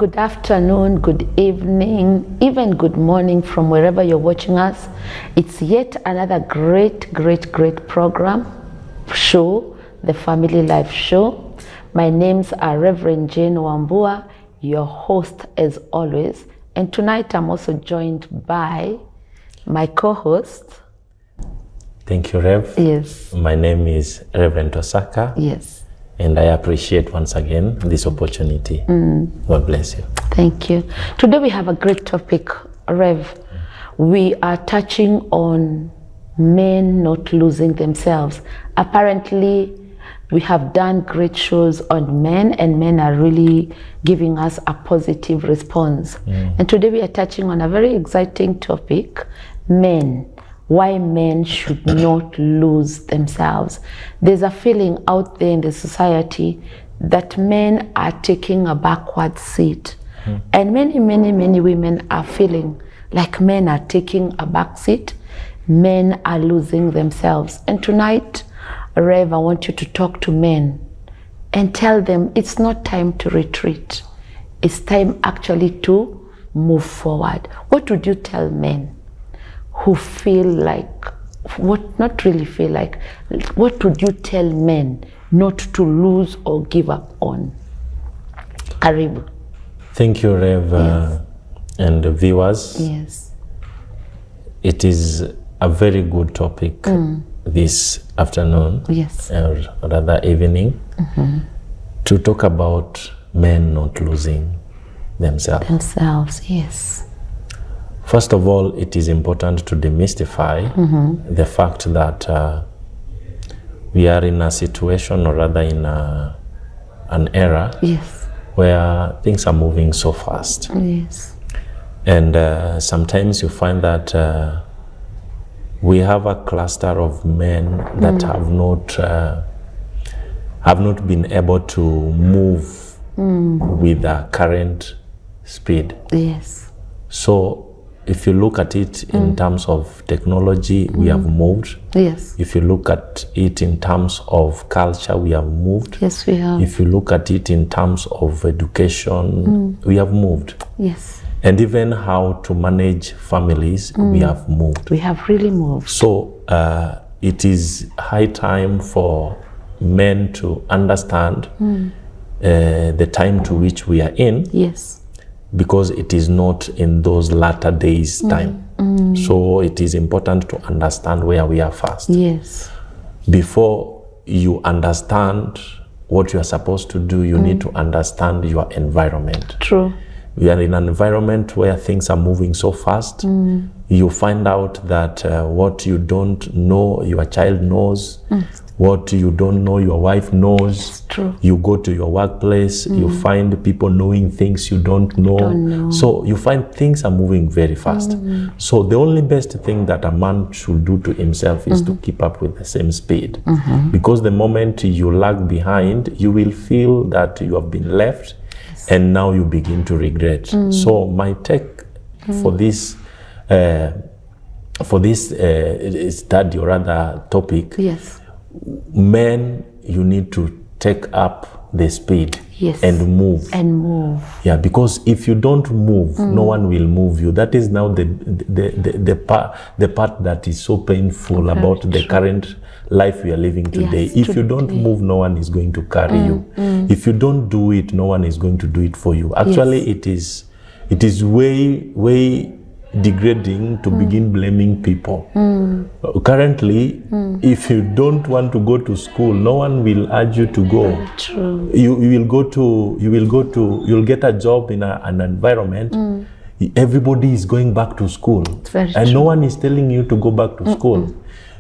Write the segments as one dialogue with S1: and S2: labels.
S1: Good afternoon, good evening, even good morning from wherever you're watching us. It's yet another great program, show, the Family Life Show. My names are Reverend Jane Wambua, your host as always. And tonight I'm also joined by my co-host.
S2: Thank you, Rev.
S1: Yes.
S2: My name is Rev Osaka.
S1: Yes.
S2: And I appreciate once again this opportunity. God bless you.
S1: Thank you. Today we have a great topic, Rev. We are touching on men not losing themselves. Apparently, we have done great shows on men, and men are really giving us a positive response. And today we are touching on a very exciting topic, men. Why men should not lose themselves. There's a feeling out there in the society that men are taking a backward seat. And many women are feeling like men are taking a back seat. Men are losing themselves. And tonight, Rev, I want you to talk to men and tell them it's not time to retreat. It's time actually to move forward. What would you tell men who feel like, not really feel like, what would you tell men not to lose or give up on? Karibu.
S2: Thank you, Rev,
S1: Yes.
S2: and the viewers.
S1: Yes.
S2: It is a very good topic this afternoon,
S1: Yes.
S2: or rather evening, to talk about men not losing themselves.
S1: Yes.
S2: First of all, it is important to demystify the fact that we are in a situation, or rather in an era,
S1: Yes.
S2: where things are moving so fast.
S1: Yes.
S2: And sometimes you find that we have a cluster of men that have not been able to move with the current speed.
S1: Yes.
S2: So if you look at it in terms of technology, we have moved.
S1: Yes.
S2: If you look at it in terms of culture, we have moved.
S1: Yes, we have.
S2: If you look at it in terms of education, we have moved.
S1: Yes.
S2: And even how to manage families, we have moved.
S1: We have really moved.
S2: So it is high time for men to understand the time to which we are in.
S1: Yes.
S2: Because it is not in those latter days time. So it is important to understand where we are first.
S1: Yes.
S2: Before you understand what you are supposed to do, you need to understand your environment.
S1: True.
S2: We are in an environment where things are moving so fast. You find out that what you don't know, your child knows. What you don't know, your wife knows.
S1: It's true.
S2: You go to your workplace, you find people knowing things you don't know. So you find things are moving very fast. So the only best thing that a man should do to himself is to keep up with the same speed. Because the moment you lag behind, you will feel that you have been left, and now you begin to regret. So my take for this study, or rather topic,
S1: Yes.
S2: men, you need to take up the speed.
S1: Yes.
S2: And move.
S1: And move.
S2: Yeah, because if you don't move, no one will move you. That is now the part that is so painful about the current life we are living today.
S1: Yes,
S2: if you don't move, no one is going to carry you. If you don't do it, no one is going to do it for you. Actually, it is way degrading to begin blaming people. Currently, if you don't want to go to school, no one will urge you to go.
S1: True.
S2: You'll get a job in an environment. Everybody is going back to school, and no one is telling you to go back to school.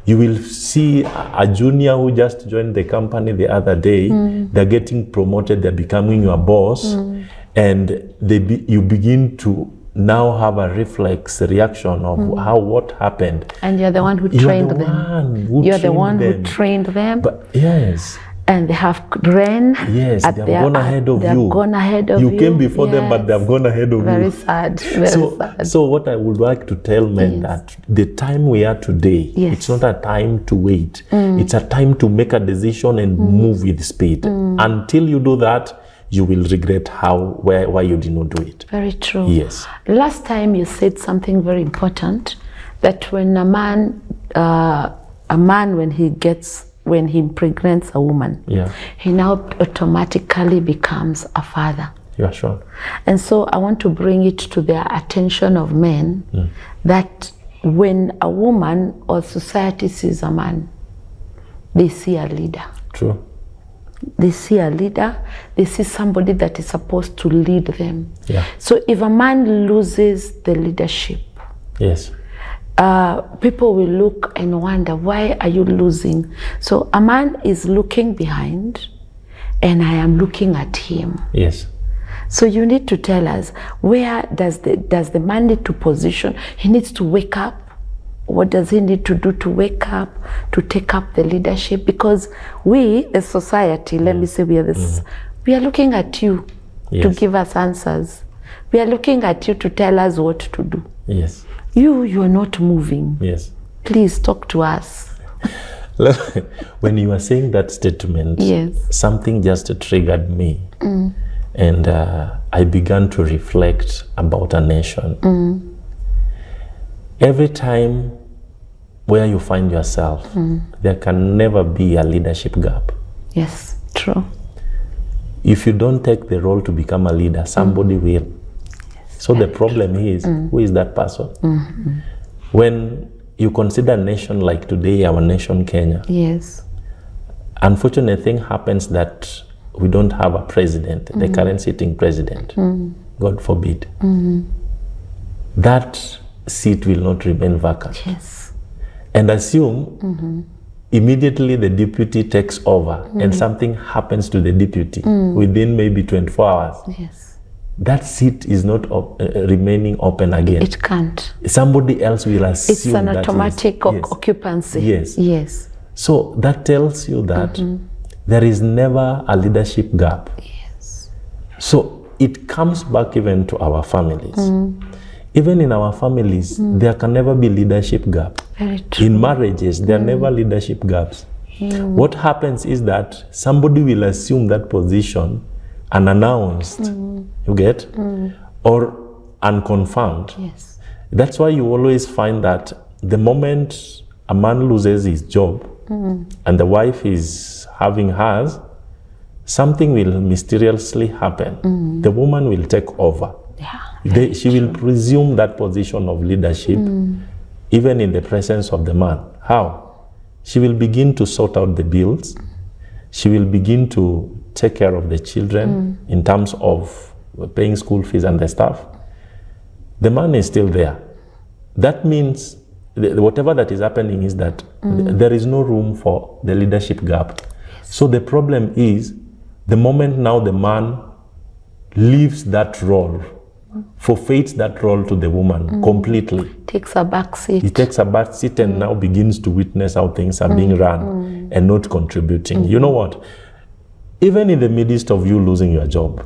S2: You will see a junior who just joined the company the other day. They're getting promoted, they're becoming your boss, and you begin to now have a reflex reaction of what happened.
S1: And you're the one who trained them. You're the one who trained them.
S2: But yes.
S1: And they have ran.
S2: Yes, they have gone ahead of you.
S1: They have gone ahead of you.
S2: You came before them, but they have gone ahead of
S1: Very
S2: you.
S1: Sad. Very sad.
S2: So what I would like to tell men that the time we are today, it's not a time to wait. It's a time to make a decision and move with speed. Until you do that, you will regret why you did not do it.
S1: Very true.
S2: Yes.
S1: Last time you said something very important, that when a man when he impregnates a woman, he now automatically becomes a father.
S2: You are sure.
S1: And so I want to bring it to the attention of men that when a woman or society sees a man, they see a leader.
S2: True.
S1: They see a leader, they see somebody that is supposed to lead them.
S2: Yeah.
S1: So if a man loses the leadership,
S2: yes,
S1: people will look and wonder, why are you losing? So a man is looking behind and I am looking at him.
S2: Yes.
S1: So you need to tell us, where does the man need to position? He needs to wake up. What does he need to do to wake up, to take up the leadership? Because we, the society, let me say we are this, we are looking at you to give us answers. We are looking at you to tell us what to do.
S2: Yes.
S1: You are not moving.
S2: Yes.
S1: Please talk to us.
S2: When you were saying that statement, something just triggered me. And I began to reflect about a nation. Every time where you find yourself, there can never be a leadership gap.
S1: Yes, true.
S2: If you don't take the role to become a leader, somebody will. So the problem is, who is that person? When you consider a nation like today, our nation, Kenya, unfortunate thing happens that we don't have a president, the current sitting president, God forbid. That seat will not remain vacant.
S1: Yes.
S2: And assume immediately the deputy takes over and something happens to the deputy within maybe 24 hours.
S1: Yes.
S2: That seat is not remaining open again.
S1: It can't.
S2: Somebody else will assume
S1: it's an automatic occupancy.
S2: Yes.
S1: Yes.
S2: So that tells you that there is never a leadership gap.
S1: Yes.
S2: So it comes back even to our families. Even in our families, there can never be leadership gap.
S1: Very true.
S2: In marriages, there are never leadership gaps. What happens is that somebody will assume that position unannounced, you get, or unconfirmed.
S1: Yes.
S2: That's why you always find that the moment a man loses his job and the wife is having hers, something will mysteriously happen. The woman will take over. She will presume that position of leadership even in the presence of the man. How? She will begin to sort out the bills. She will begin to take care of the children in terms of paying school fees and the stuff. The man is still there. That means whatever that is happening is that there is no room for the leadership gap. So the problem is the moment now the man leaves that role, forfeits that role to the woman completely.
S1: Takes a back seat.
S2: He takes a back seat and now begins to witness how things are being run and not contributing. You know what? Even in the midst of you losing your job,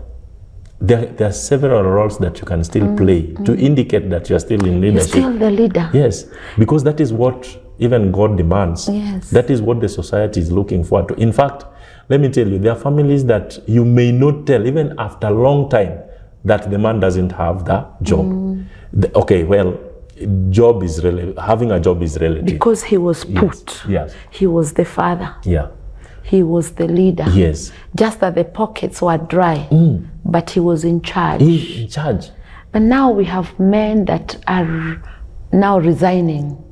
S2: there are several roles that you can still play to indicate that you are still in leadership.
S1: You're still the leader.
S2: Yes, because that is what even God demands.
S1: Yes.
S2: That is what the society is looking forward to. In fact, let me tell you, there are families that you may not tell, even after a long time, that the man doesn't have that job. Okay, well, job is having a job is relative.
S1: Because he was put.
S2: Yes.
S1: He was the father.
S2: Yeah.
S1: He was the leader.
S2: Yes.
S1: Just that the pockets were dry, but he was in charge.
S2: He's in charge.
S1: But now we have men that are now resigning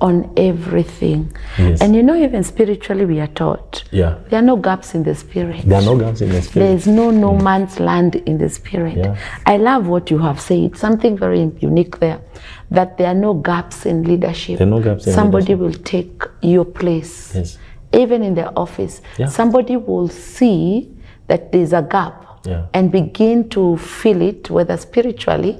S1: on everything.
S2: Yes.
S1: And you know, even spiritually we are taught.
S2: Yeah.
S1: There are no gaps in the spirit.
S2: There are no gaps in the spirit.
S1: There is no man's land in the spirit.
S2: Yeah.
S1: I love what you have said. Something very unique there. That there are no gaps in leadership.
S2: There are no gaps in
S1: Somebody
S2: leadership.
S1: will take your place.
S2: Yes.
S1: Even in the office.
S2: Yeah.
S1: Somebody will see that there's a gap.
S2: Yeah.
S1: And begin to feel it, whether spiritually,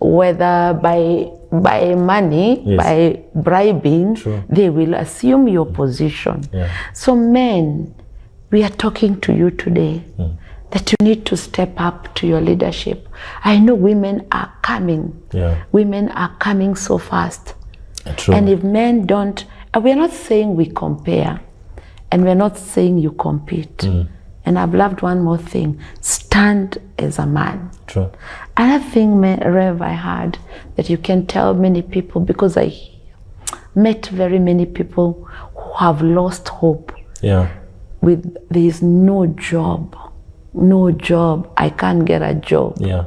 S1: whether by money, by bribing.
S2: True.
S1: They will assume your position.
S2: Yeah.
S1: So men, we are talking to you today that you need to step up to your leadership. I know women are coming.
S2: Yeah.
S1: Women are coming so fast.
S2: True.
S1: And if men don't, we're not saying we compare, and we're not saying you compete. And I've loved one more thing: stand as a man.
S2: True.
S1: Another thing, Rev, I heard that you can tell many people, because I met very many people who have lost hope.
S2: Yeah.
S1: With there's no job, I can't get a job.
S2: Yeah.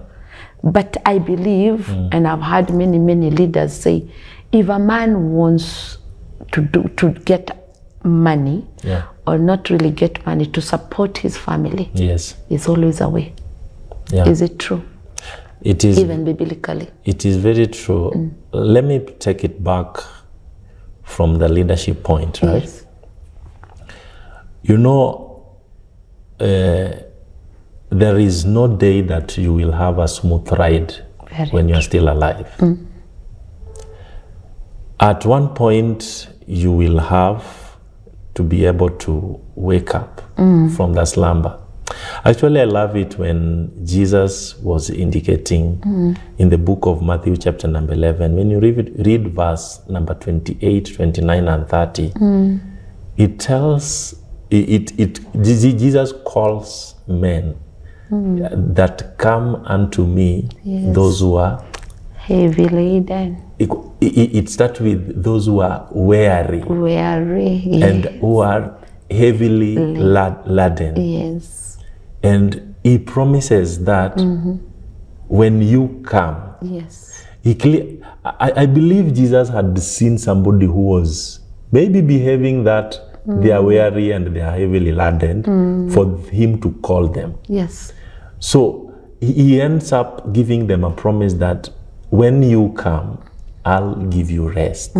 S1: But I believe, and I've heard many leaders say, if a man wants to get money, or not really get money, to support his family,
S2: yes,
S1: there's always a way.
S2: Yeah.
S1: Is it true?
S2: It is.
S1: Even biblically.
S2: It is very true. Let me take it back from the leadership point, right?
S1: Yes.
S2: You know, there is no day that you will have a smooth ride when you are still alive. At one point, you will have to be able to wake up from the slumber. Actually, I love it when Jesus was indicating in the book of Matthew chapter number 11, when you read verse number 28, 29, and 30, it tells, Jesus calls men that come unto me, those who are
S1: heavy laden.
S2: It starts with those who are weary,
S1: yes.
S2: and who are heavily laden.
S1: Yes.
S2: And he promises that when you come,
S1: yes,
S2: I believe Jesus had seen somebody who was maybe behaving that they are weary and they are heavily laden, for him to call them.
S1: Yes.
S2: So he ends up giving them a promise that when you come, I'll give you rest.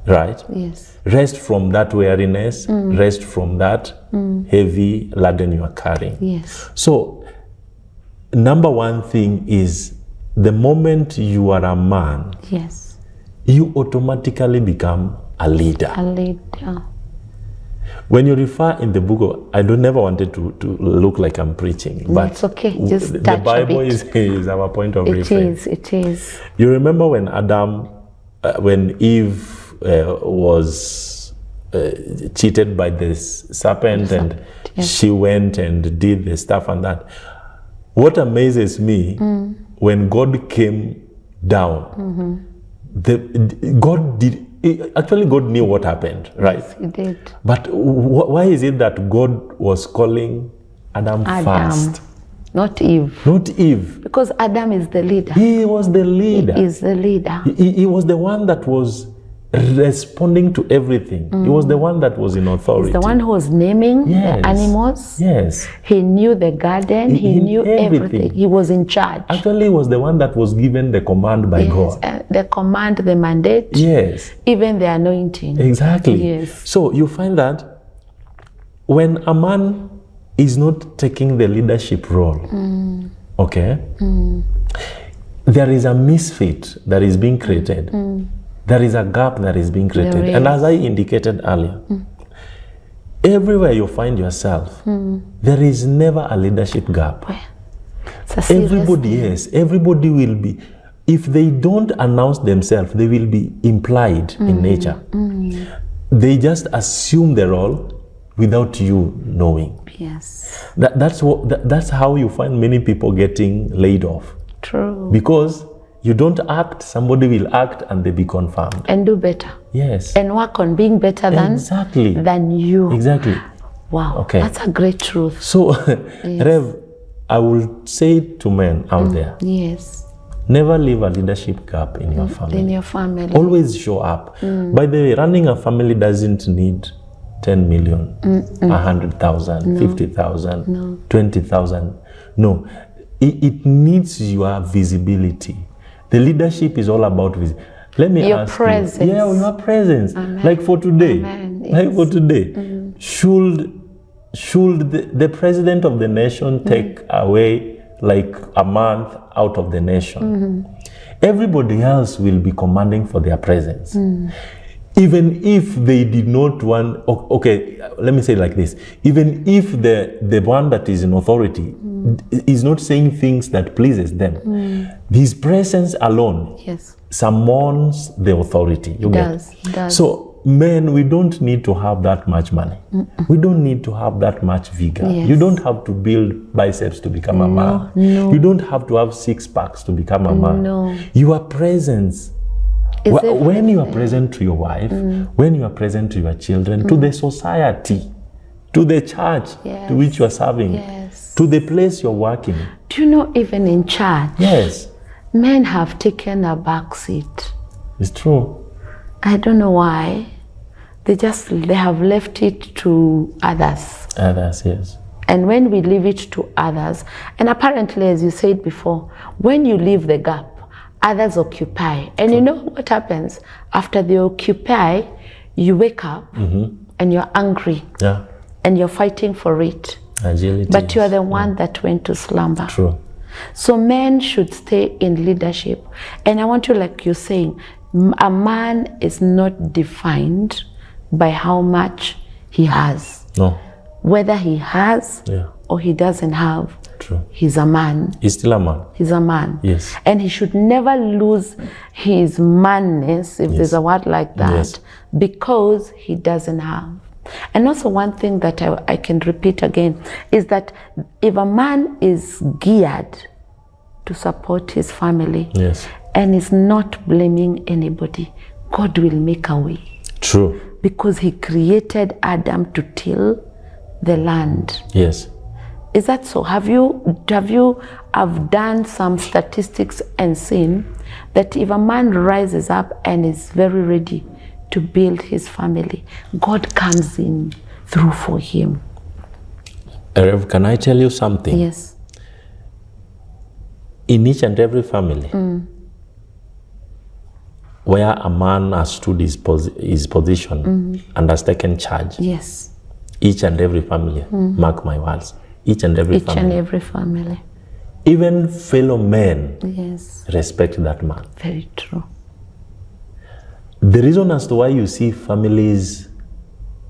S2: Right?
S1: Yes.
S2: Rest from that weariness, rest from that heavy laden you are carrying.
S1: Yes.
S2: So, number one thing is, the moment you are a man,
S1: yes,
S2: you automatically become a leader.
S1: A leader.
S2: When you refer in the book of, I don't never wanted to look like I'm preaching, but
S1: it's okay. Just
S2: the
S1: touch
S2: Bible
S1: a bit.
S2: is our point of reference.
S1: It is.
S2: You remember when when Eve was cheated by this serpent, and she went and did the stuff and that. What amazes me, when God came down, God knew what happened, right?
S1: Yes, he did.
S2: But why is it that God was calling Adam first?
S1: Not Eve.
S2: Not Eve.
S1: Because Adam is the leader.
S2: He was the leader.
S1: He is the leader.
S2: He was the one that was responding to everything. He was the one that was in authority.
S1: He's the one who was naming the animals.
S2: Yes.
S1: He knew the garden. He knew everything. He was in charge.
S2: Actually, he was the one that was given the command by God.
S1: The command, the mandate.
S2: Yes.
S1: Even the anointing.
S2: Exactly.
S1: Yes.
S2: So you find that when a man is not taking the leadership role, okay, there is a misfit that is being created. There is a gap that is being created. And as I indicated earlier, everywhere you find yourself, there is never a leadership gap. Everybody will be, if they don't announce themselves, they will be implied in nature. They just assume the role without you knowing.
S1: Yes.
S2: That's how you find many people getting laid off.
S1: True.
S2: Because you don't act, somebody will act and they be confirmed.
S1: And do better.
S2: Yes.
S1: And work on being better than you.
S2: Exactly.
S1: Wow.
S2: Okay.
S1: That's a great truth.
S2: So, Rev, I will say to men out there,
S1: yes,
S2: never leave a leadership gap in your family.
S1: In your family.
S2: Always show up. By the way, running a family doesn't need 10 million, 100,000, 50,000, 20,000. No, it needs your visibility. The leadership is all about visibility. Let me
S1: your
S2: ask
S1: presence.
S2: you. Yeah, your presence.
S1: Amen.
S2: Like for today.
S1: Amen.
S2: Like for today. Should the president of the nation take away like a month out of the nation, everybody else will be commanding for their presence. Even if they did not want, okay, let me say it like this. Even if the one that is in authority is not saying things that pleases them, his presence alone summons the authority.
S1: He does.
S2: So So men, we don't need to have that much money. We don't need to have that much vigor.
S1: Yes.
S2: You don't have to build biceps to become a man.
S1: No.
S2: You don't have to have 6 packs to become a man.
S1: No.
S2: Your presence, when you are present to your wife, when you are present to your children, to the society, to the church to which you are serving, to the place you're working.
S1: Do you know, even in church,
S2: Yes,
S1: men have taken a back seat.
S2: it's true.
S1: I don't know why. They have left it to others.
S2: Others, yes.
S1: And when we leave it to others, and apparently, as you said before, when you leave the gap, others occupy. And you know what happens? After they occupy, you wake up and you're angry.
S2: Yeah.
S1: And you're fighting for it.
S2: Agility.
S1: But you are the one that went to slumber.
S2: True.
S1: So men should stay in leadership. And I want you, like you're saying, a man is not defined by how much he has.
S2: No.
S1: Whether he has or he doesn't have,
S2: True.
S1: he's a man.
S2: He's still a man.
S1: He's a man.
S2: Yes.
S1: And he should never lose his manness, if there's a word like that, because he doesn't have. And also one thing that I can repeat again is that if a man is geared to support his family and is not blaming anybody, God will make a way.
S2: True.
S1: Because he created Adam to till the land.
S2: Yes.
S1: Is that so? Have you done some statistics and seen that if a man rises up and is very ready to build his family, God comes in through for him?
S2: Rev, can I tell you something?
S1: Yes.
S2: In each and every family, where a man has stood his position and has taken charge,
S1: yes,
S2: each and every family, mark my words, each and every
S1: family,
S2: even fellow men, respect that man.
S1: Very true.
S2: The reason as to why you see families,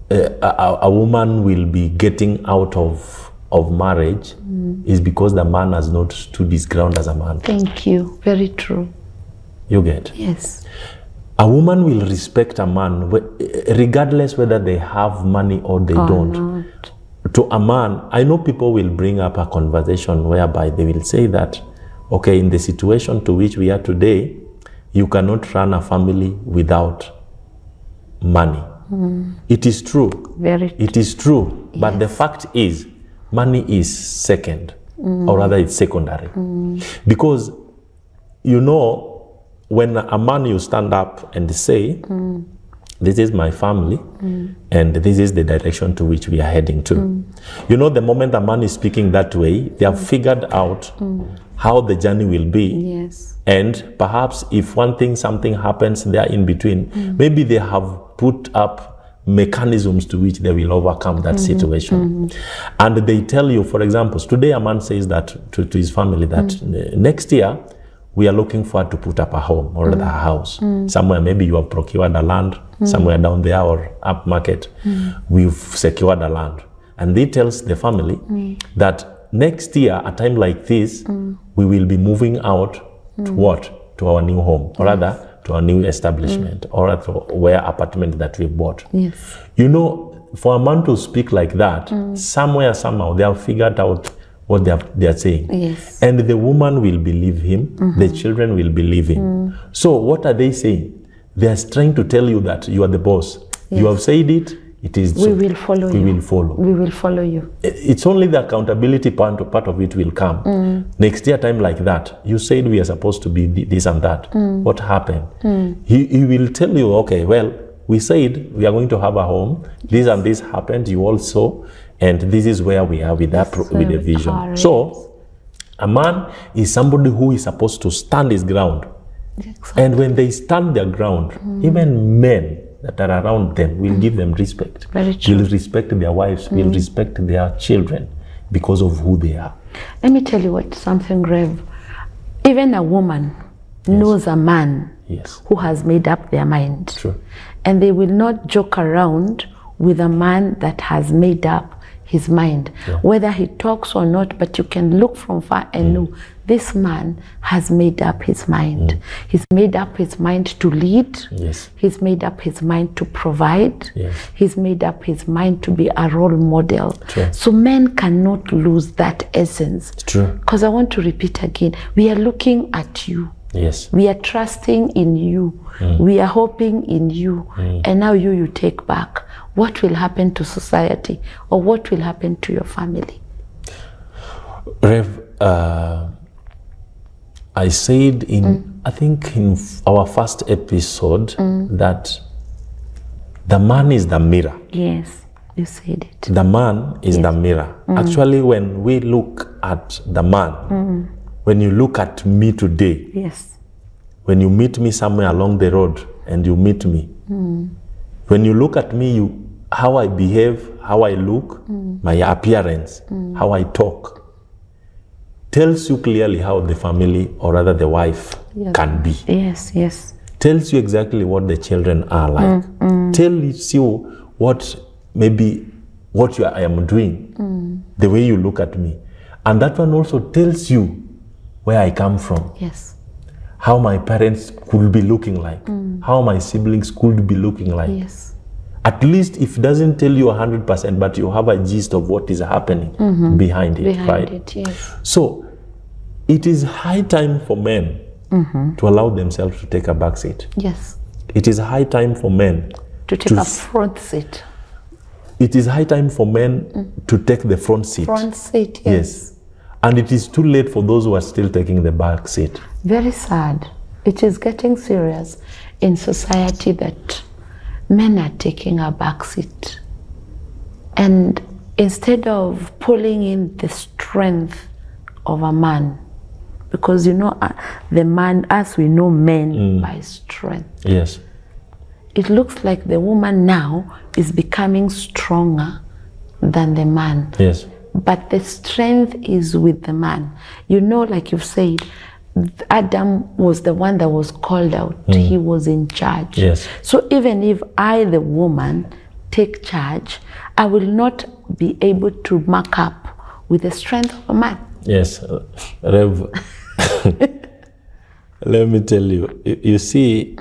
S2: a woman will be getting out of marriage is because the man has not stood his ground as a man.
S1: Thank you. Very true.
S2: You get?
S1: Yes.
S2: A woman will respect a man regardless whether they have money or they don't.
S1: Not.
S2: To a man, I know people will bring up a conversation whereby they will say that, okay, in the situation to which we are today, you cannot run a family without money. It is true.
S1: Very true.
S2: It is true. But the fact is, money is second, or rather it's secondary. Because, you know, when a man, you stand up and say, this is my family, and this is the direction to which we are heading to. You know, the moment a man is speaking that way, they have figured out how the journey will be.
S1: Yes.
S2: And perhaps if something happens there in between, maybe they have put up mechanisms to which they will overcome that situation. And they tell you, for example, today a man says that to his family that next year, we are looking forward to put up a home or a house. Somewhere maybe you have procured a land, somewhere down there or up market, we've secured a land. And he tells the family that next year, a time like this, we will be moving out to what? To our new home, or rather to our new establishment, or to where apartment that we bought.
S1: Yes.
S2: You know, for a man to speak like that, somewhere, somehow, they have figured out what they are saying.
S1: Yes.
S2: And the woman will believe him, the children will believe him. So what are they saying? They are trying to tell you that you are the boss. Yes. You have said it, it is
S1: we will follow you.
S2: We will follow.
S1: We will follow you.
S2: It's only the accountability part of it will come. Next year, time like that, you said we are supposed to be this and that. What happened? He will tell you, okay, well, we said we are going to have a home. This and this happened. You also, and this is where we are with that with the vision. Correct. So, a man is somebody who is supposed to stand his ground. Exactly. And when they stand their ground, even men that are around them will give them respect.
S1: Very true.
S2: Will respect their wives, will respect their children because of who they are.
S1: Let me tell you something, Rev. Even a woman knows a man who has made up their mind.
S2: True.
S1: And they will not joke around with a man that has made up his mind, whether he talks or not, but you can look from far and know this man has made up his mind. He's made up his mind to lead.
S2: Yes.
S1: He's made up his mind to provide.
S2: Yes.
S1: He's made up his mind to be a role model.
S2: True.
S1: So men cannot lose that essence.
S2: True.
S1: Because I want to repeat again, we are looking at you.
S2: Yes.
S1: We are trusting in you. We are hoping in you. And now you take back. What will happen to society, or what will happen to your family?
S2: Rev, I said I think in our first episode that the man is the mirror.
S1: Yes, you said it.
S2: The man is the mirror. Actually, when we look at the man, when you look at me today,
S1: yes,
S2: when you meet me somewhere along the road and you meet me, when you look at me, how I behave, how I look, my appearance, how I talk, tells you clearly how the family, or rather the wife, can be.
S1: Yes, yes.
S2: Tells you exactly what the children are like. Tells you what I am doing, the way you look at me. And that one also tells you where I come from.
S1: Yes.
S2: How my parents could be looking like, how my siblings could be looking like.
S1: Yes.
S2: At least if it doesn't tell you 100%, but you have a gist of what is happening behind it, right?
S1: It, yes.
S2: So it is high time for men to allow themselves to take a back seat.
S1: Yes.
S2: It is high time for men
S1: to take a front seat.
S2: It is high time for men to take the front seat.
S1: Front seat, yes.
S2: And it is too late for those who are still taking the back seat.
S1: Very sad. It is getting serious in society that men are taking a back seat. And instead of pulling in the strength of a man, because the man, as we know men by strength.
S2: Yes.
S1: It looks like the woman now is becoming stronger than the man.
S2: Yes.
S1: But the strength is with the man. Like you've said, Adam was the one that was called out. He was in charge.
S2: Yes.
S1: So even if I, the woman, take charge, I will not be able to mark up with the strength of a man.
S2: Yes. Rev, let me tell you, you see,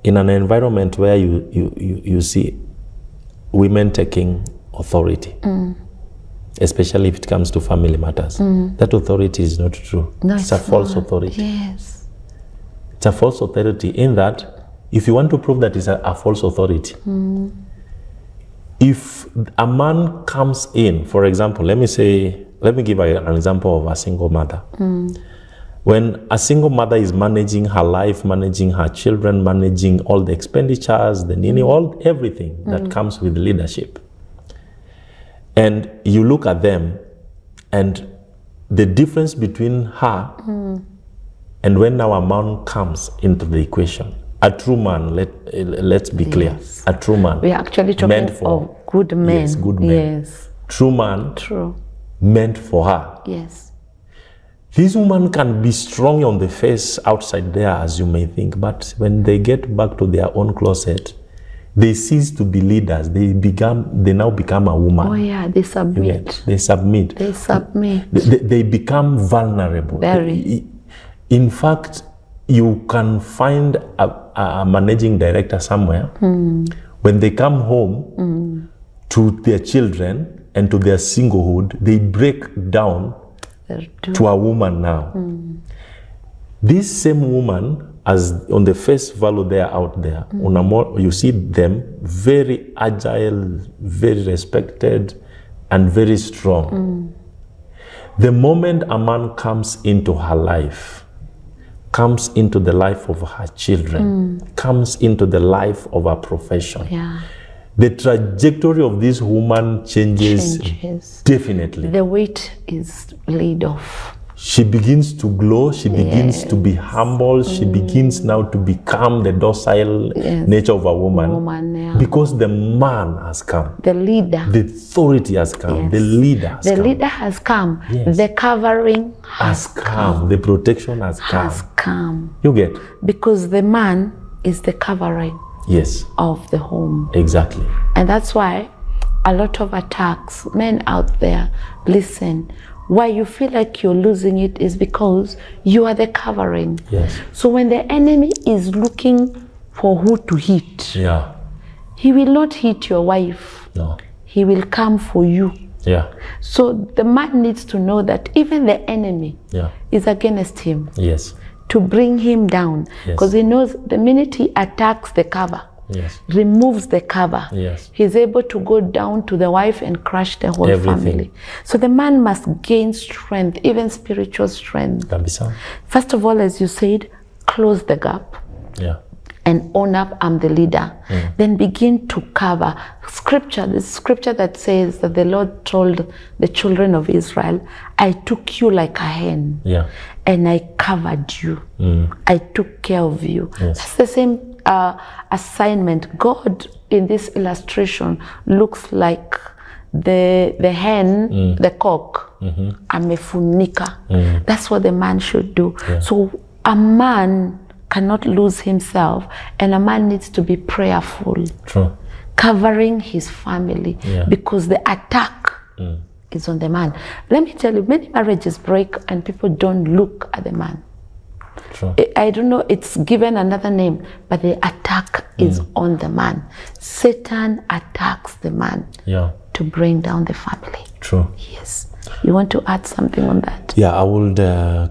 S2: in an environment where you see women taking authority, especially if it comes to family matters, that authority is not true.
S1: No,
S2: it's a false authority.
S1: Yes.
S2: It's a false authority in that if you want to prove that it's a false authority, if a man comes in, for example, let me give an example of a single mother. When a single mother is managing her life, managing her children, managing all the expenditures, the nanny, everything that comes with leadership, and you look at them, and the difference between her and when now a man comes into the equation, a true man, let's be clear, a true man.
S1: We are actually talking of good men.
S2: Yes, good men.
S1: Yes.
S2: True man.
S1: True.
S2: Meant for her.
S1: Yes.
S2: This woman can be strong on the face outside there, as you may think, but when they get back to their own closet, they cease to be leaders. They now become a woman.
S1: Oh yeah, they submit.
S2: They submit.
S1: They submit.
S2: They become vulnerable.
S1: Very.
S2: In fact, you can find a managing director somewhere. When they come home to their children and to their singlehood, they break down to a woman now. This same woman, as on the face value they are out there, you see them very agile, very respected, and very strong. The moment a man comes into her life, comes into the life of her children, comes into the life of her profession, the trajectory of this woman changes. Definitely.
S1: The weight is laid off.
S2: She begins to glow, she begins to be humble, she begins now to become the docile nature of a woman. Because the man has come.
S1: The leader.
S2: The authority has come. The leader has come.
S1: The leader has come. The covering has come.
S2: The protection has
S1: come.
S2: You get?
S1: Because the man is the covering of the home.
S2: Exactly.
S1: And that's why a lot of attacks. Men out there, listen. Why you feel like you're losing it is because you are the covering.
S2: Yes.
S1: So when the enemy is looking for who to hit,
S2: Yeah.
S1: he will not hit your wife.
S2: No.
S1: He will come for you.
S2: Yeah.
S1: So the man needs to know that even the enemy is against him.
S2: Yes.
S1: To bring him down. Because he knows the minute he attacks the cover, removes the cover, he's able to go down to the wife and crush the whole family. So the man must gain strength, even spiritual strength. First of all, as you said, close the gap.
S2: Yeah.
S1: And own up, I'm the leader. Then begin to cover. Scripture, the scripture that says that the Lord told the children of Israel, I took you like a hen, and I covered you. I took care of you. That's the same assignment. God, in this illustration, looks like the hen, the cock, amefunika. That's what the man should do. So a man cannot lose himself, and a man needs to be prayerful.
S2: True.
S1: Covering his family, because the attack is on the man. Let me tell you, many marriages break and people don't look at the man.
S2: True.
S1: I don't know, it's given another name, but the attack is on the man. Satan attacks the man to bring down the family.
S2: True.
S1: Yes. You want to add something on that?
S2: Yeah, I would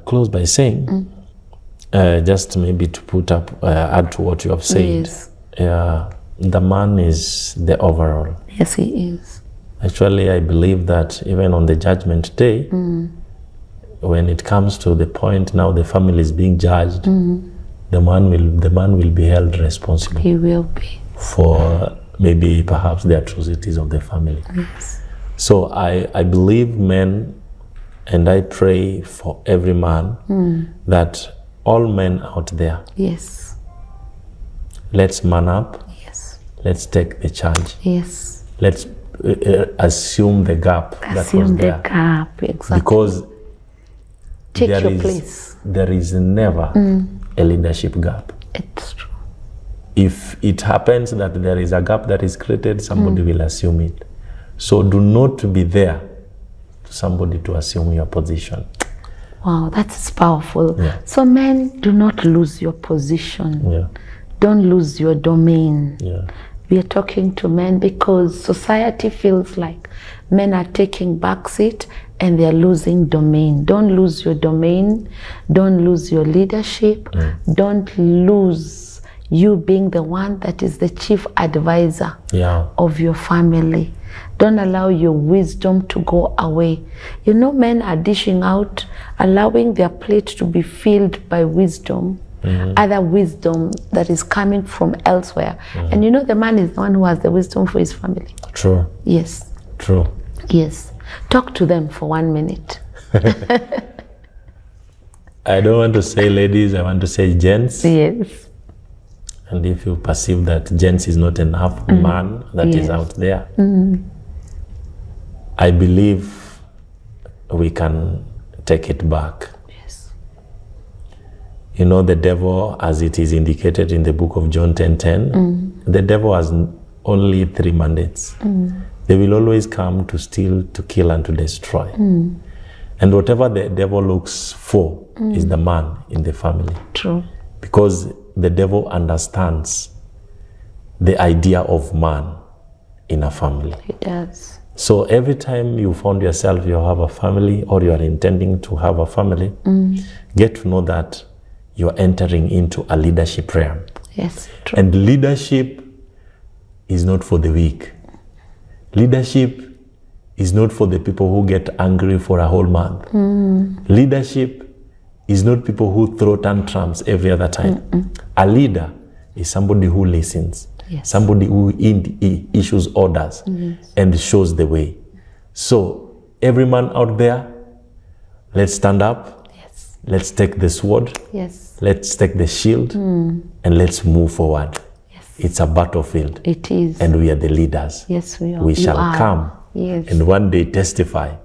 S2: close by saying, just maybe to put up, add to what you have said. The man is the overall.
S1: Yes, he is.
S2: Actually, I believe that even on the judgment day, when it comes to the point now the family is being judged, the man will be held responsible.
S1: He will be.
S2: For maybe perhaps the atrocities of the family.
S1: Yes.
S2: So I believe men, and I pray for every man that all men out there, let's man up. Let's take the charge. Let's assume the gap that was there.
S1: Exactly.
S2: Because
S1: take your place.
S2: There is never a leadership gap.
S1: It's true.
S2: If it happens that there is a gap that is created, somebody will assume it. So do not be there to somebody to assume your position.
S1: Wow, that's powerful. So men, do not lose your position. Don't lose your domain. We are talking to men because society feels like men are taking backseat and they are losing domain. Don't lose your domain. Don't lose your leadership. Don't lose you being the one that is the chief advisor of your family. Don't allow your wisdom to go away. You know, men are dishing out, allowing their plate to be filled by wisdom. Other wisdom that is coming from elsewhere. And you know, the man is the one who has the wisdom for his family.
S2: True.
S1: Yes.
S2: True.
S1: Yes. Talk to them for 1 minute.
S2: I don't want to say ladies, I want to say gents.
S1: Yes.
S2: And if you perceive that gents is not enough man that is out there, I believe we can take it back. You know, the devil, as it is indicated in the book of John 10:10, the devil has only 3 mandates. They will always come to steal, to kill, and to destroy. And whatever the devil looks for is the man in the family.
S1: True.
S2: Because the devil understands the idea of man in a family.
S1: He does.
S2: So every time you found yourself, you have a family, or you are intending to have a family, get to know that you're entering into a leadership realm.
S1: Yes, true.
S2: And leadership is not for the weak. Leadership is not for the people who get angry for a whole month. Leadership is not people who throw tantrums every other time. A leader is somebody who listens, somebody who issues orders and shows the way. So every man out there, let's stand up. Let's take the sword, let's take the shield, and let's move forward. It's a battlefield.
S1: It is.
S2: And we are the leaders.
S1: Yes, we are.
S2: We shall come and one day testify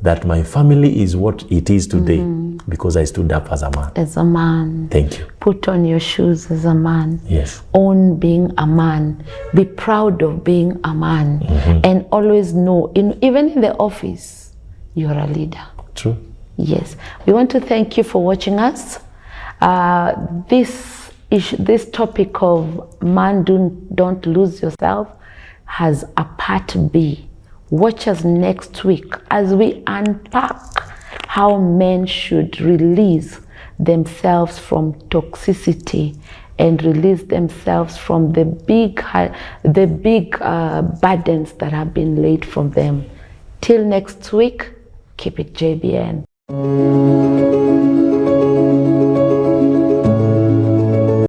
S2: that my family is what it is today because I stood up as a man.
S1: As a man.
S2: Thank you.
S1: Put on your shoes as a man.
S2: Yes.
S1: Own being a man. Be proud of being a man. And always know, even in the office, you're a leader.
S2: True.
S1: Yes. We want to thank you for watching us. This topic of man, don't lose yourself has a part B. Watch us next week as we unpack how men should release themselves from toxicity and release themselves from the big burdens that have been laid from them. Till next week, keep it JBN.